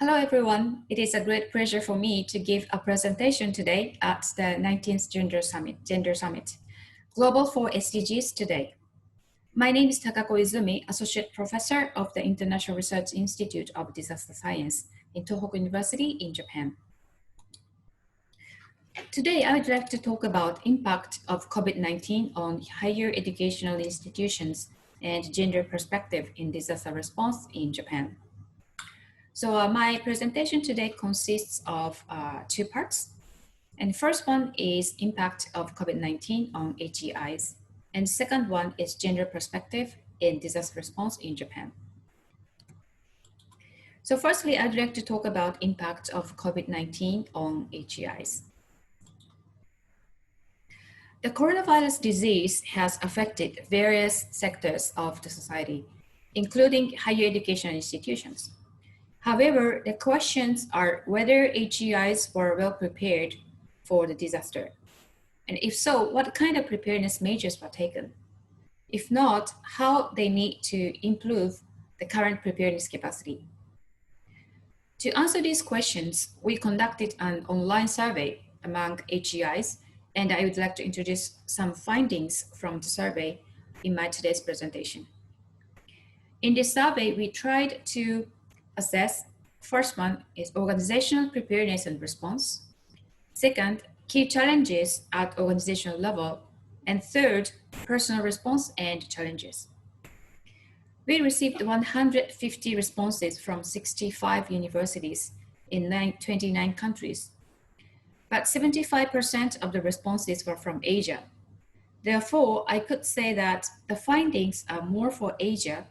Hello, everyone. It is a great pleasure for me to give a presentation today at the 19th Gender Summit, Global for SDGs Today. My name is Takako Izumi, Associate Professor of the International Research Institute of Disaster Science in Tohoku University in Japan. Today, I would like to talk about impact of COVID-19 on higher educational institutions and gender perspective in disaster response in Japan. So my presentation today consists of two parts. And the first one is impact of COVID-19 on HEIs. And the second one is gender perspective in disaster response in Japan. So firstly, I'd like to talk about impact of COVID-19 on HEIs. The coronavirus disease has affected various sectors of the society, including higher education institutions. However, the questions are whether HEIs were well prepared for the disaster. And if so, what kind of preparedness measures were taken? If not, how they need to improve the current preparedness capacity. To answer these questions, we conducted an online survey among HEIs, and I would like to introduce some findings from the survey in my today's presentation. In this survey, we tried to assess. First one is organizational preparedness and response. Second, key challenges at organizational level. And third, personal response and challenges. We received 150 responses from 65 universities in 29 countries, but 75% of the responses were from Asia. Therefore, I could say that the findings are more for Asia,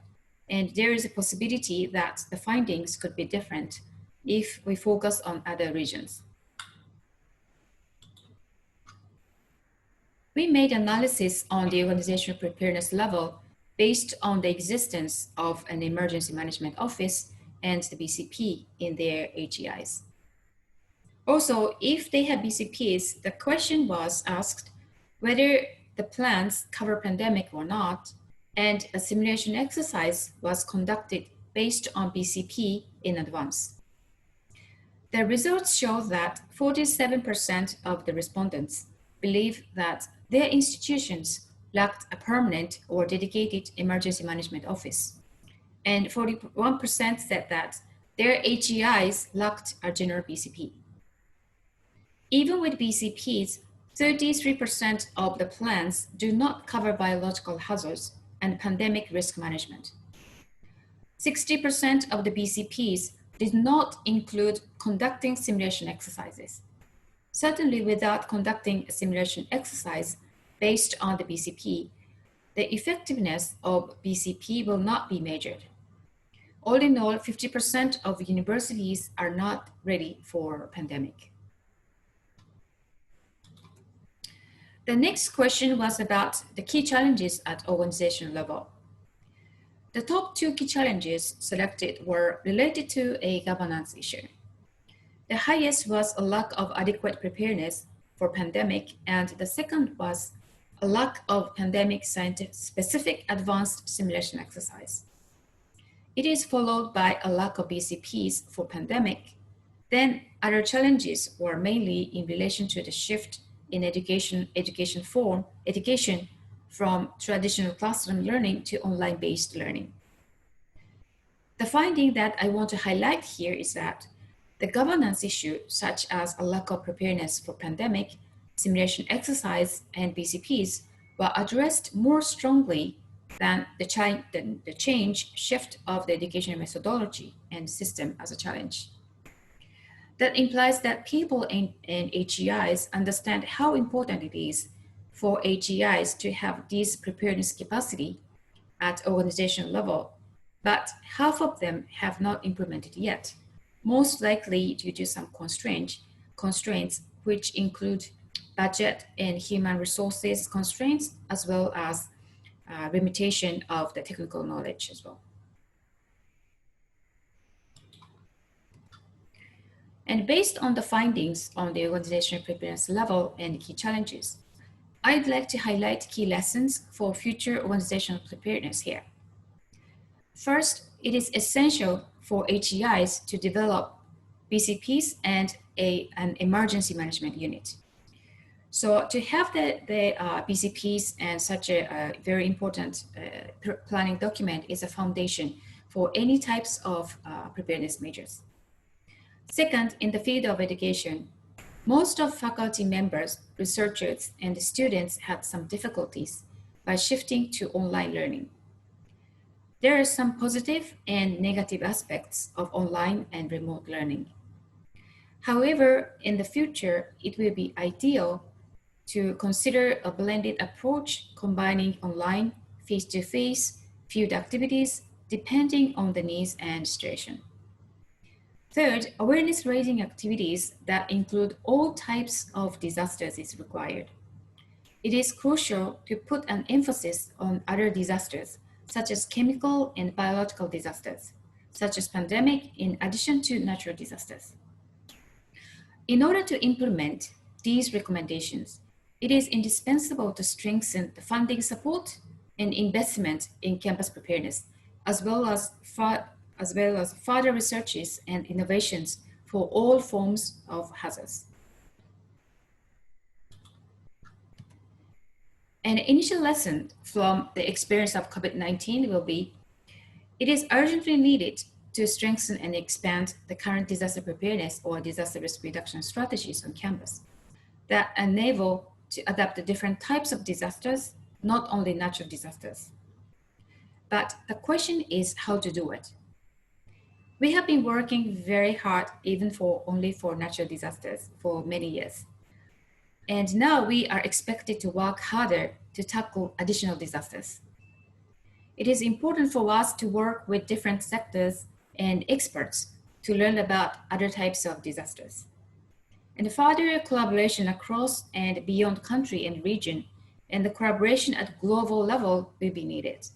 and there is a possibility that the findings could be different if we focus on other regions. We made analysis on the organizational preparedness level based on the existence of an emergency management office and the BCP in their HEIs. Also, if they have BCPs, the question was asked whether the plans cover pandemic or not, and a simulation exercise was conducted based on BCP in advance. The results show that 47% of the respondents believe that their institutions lacked a permanent or dedicated emergency management office, and 41% said that their HEIs lacked a general BCP. Even with BCPs, 33% of the plans do not cover biological hazards and pandemic risk management. 60% of the BCPs did not include conducting simulation exercises. Certainly without conducting a simulation exercise based on the BCP, the effectiveness of BCP will not be measured. All in all, 50% of universities are not ready for pandemic. The next question was about the key challenges at organizational level. The top two key challenges selected were related to a governance issue. The highest was a lack of adequate preparedness for pandemic, and the second was a lack of pandemic scientific-specific advanced simulation exercise. It is followed by a lack of BCPs for pandemic. Then other challenges were mainly in relation to the shift in education from traditional classroom learning to online-based learning. The finding that I want to highlight here is that the governance issue, such as a lack of preparedness for pandemic, simulation exercise, and BCPs, were addressed more strongly than the shift of the educational methodology and system as a challenge. That implies that people in HEIs understand how important it is for HEIs to have this preparedness capacity at organizational level, but half of them have not implemented yet, most likely due to some constraints which include budget and human resources constraints, as well as limitation of the technical knowledge as well. And based on the findings on the organizational preparedness level and key challenges, I'd like to highlight key lessons for future organizational preparedness here. First, it is essential for HEIs to develop BCPs, and an emergency management unit. So to have the BCPs and such a very important planning document is a foundation for any types of preparedness measures. Second, in the field of education, most of faculty members, researchers, and students had some difficulties by shifting to online learning. There are some positive and negative aspects of online and remote learning. However, in the future, it will be ideal to consider a blended approach combining online, face-to-face, field activities, depending on the needs and situation. Third, awareness-raising activities that include all types of disasters is required. It is crucial to put an emphasis on other disasters, such as chemical and biological disasters, such as pandemic, in addition to natural disasters. In order to implement these recommendations, it is indispensable to strengthen the funding support and investment in campus preparedness, as well as further researches and innovations for all forms of hazards. An initial lesson from the experience of COVID-19 will be, it is urgently needed to strengthen and expand the current disaster preparedness or disaster risk reduction strategies on campus that enable to adapt to different types of disasters, not only natural disasters. But the question is how to do it. We have been working very hard even only for natural disasters for many years. And now we are expected to work harder to tackle additional disasters. It is important for us to work with different sectors and experts to learn about other types of disasters. And further collaboration across and beyond country and region, and the collaboration at global level will be needed.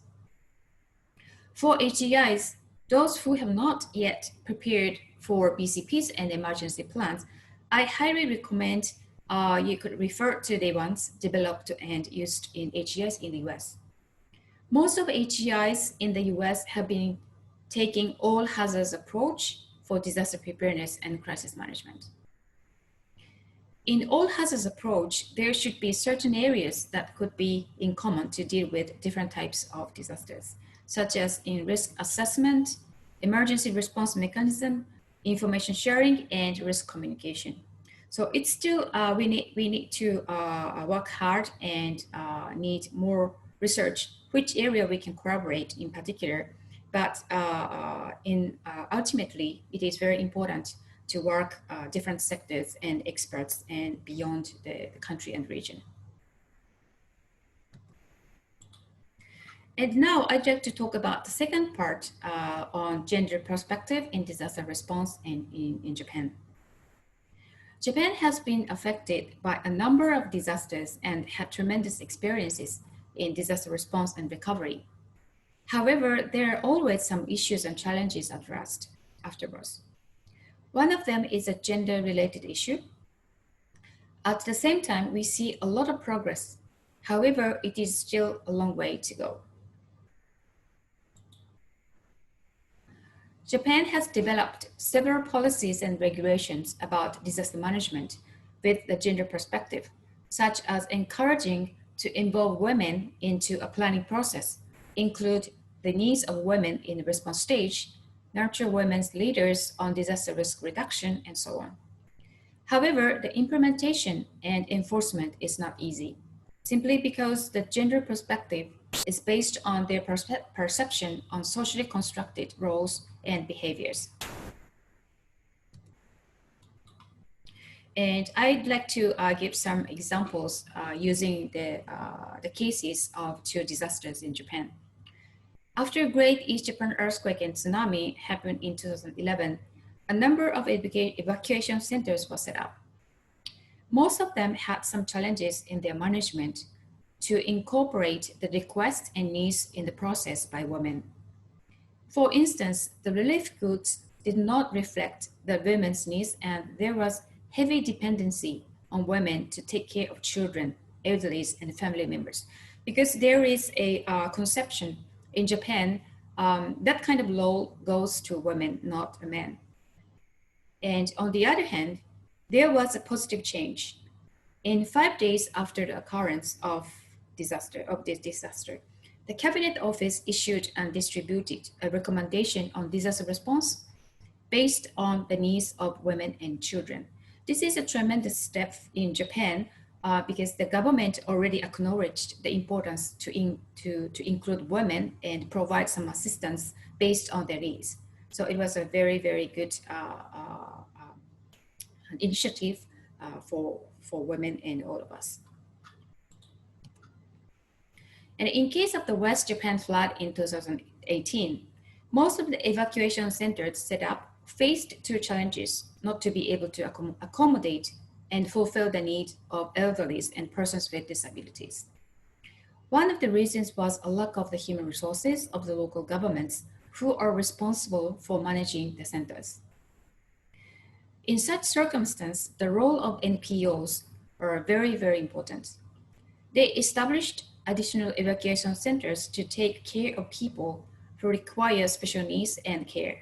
For HEIs, those who have not yet prepared for BCPs and emergency plans, I highly recommend you could refer to the ones developed and used in HEIs in the US. Most of HEIs in the US have been taking all hazards approach for disaster preparedness and crisis management. In all hazards approach, there should be certain areas that could be in common to deal with different types of disasters, such as in risk assessment, emergency response mechanism, information sharing, and risk communication. So it's still, we need to work hard and need more research, which area we can collaborate in particular. But ultimately, it is very important to work different sectors and experts and beyond the country and region. And now I'd like to talk about the second part on gender perspective in disaster response in Japan. Japan has been affected by a number of disasters and had tremendous experiences in disaster response and recovery. However, there are always some issues and challenges addressed afterwards. One of them is a gender-related issue. At the same time, we see a lot of progress. However, it is still a long way to go. Japan has developed several policies and regulations about disaster management with the gender perspective, such as encouraging to involve women into a planning process, include the needs of women in the response stage, nurture women's leaders on disaster risk reduction, and so on. However, the implementation and enforcement is not easy, simply because the gender perspective is based on their perception on socially constructed roles and behaviors. And I'd like to give some examples using the cases of two disasters in Japan. After Great East Japan earthquake and tsunami happened in 2011, a number of evacuation centers were set up. Most of them had some challenges in their management to incorporate the requests and needs in the process by women. For instance, the relief goods did not reflect the women's needs, and there was heavy dependency on women to take care of children, elderly, and family members. Because there is a conception in Japan, that kind of law goes to women, not men. And on the other hand, there was a positive change. In 5 days after the occurrence of this disaster, the Cabinet Office issued and distributed a recommendation on disaster response based on the needs of women and children. This is a tremendous step in Japan because the government already acknowledged the importance to include women and provide some assistance based on their needs. So it was a very, very good initiative for women and all of us. And in case of the West Japan flood in 2018, most of the evacuation centers set up faced two challenges: not to be able to accommodate and fulfill the needs of elderlies and persons with disabilities. One of the reasons was a lack of the human resources of the local governments who are responsible for managing the centers. In such circumstance, the role of NPOs are very, very important. They established additional evacuation centers to take care of people who require special needs and care.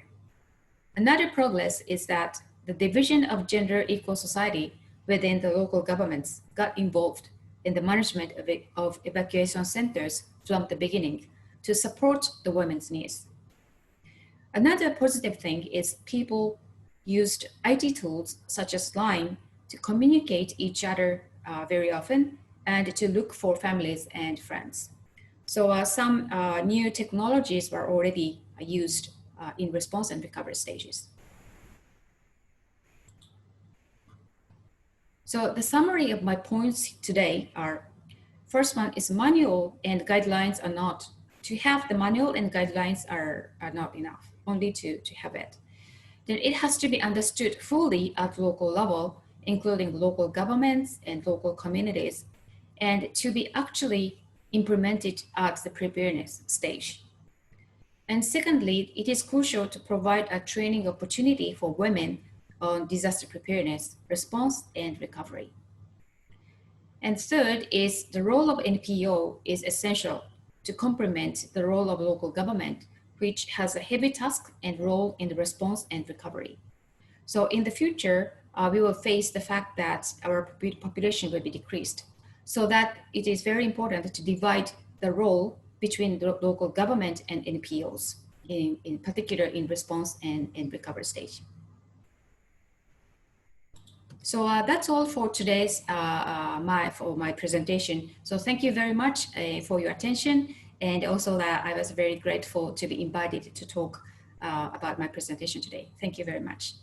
Another progress is that the division of gender equal society within the local governments got involved in the management of evacuation centers from the beginning to support the women's needs. Another positive thing is people used IT tools such as Line to communicate each other very often and to look for families and friends. So some new technologies were already used in response and recovery stages. So the summary of my points today are: first one is manual and guidelines are not. To have the manual and guidelines are not enough, only to have it. Then it has to be understood fully at local level, including local governments and local communities, and to be actually implemented at the preparedness stage. And secondly, it is crucial to provide a training opportunity for women on disaster preparedness, response, and recovery. And third is the role of NPO is essential to complement the role of local government, which has a heavy task and role in the response and recovery. So in the future, we will face the fact that our population will be decreased. So that it is very important to divide the role between the local government and NPOs, in particular in response and recovery stage. So that's all for today's my presentation. So thank you very much for your attention, and also that I was very grateful to be invited to talk about my presentation today. Thank you very much.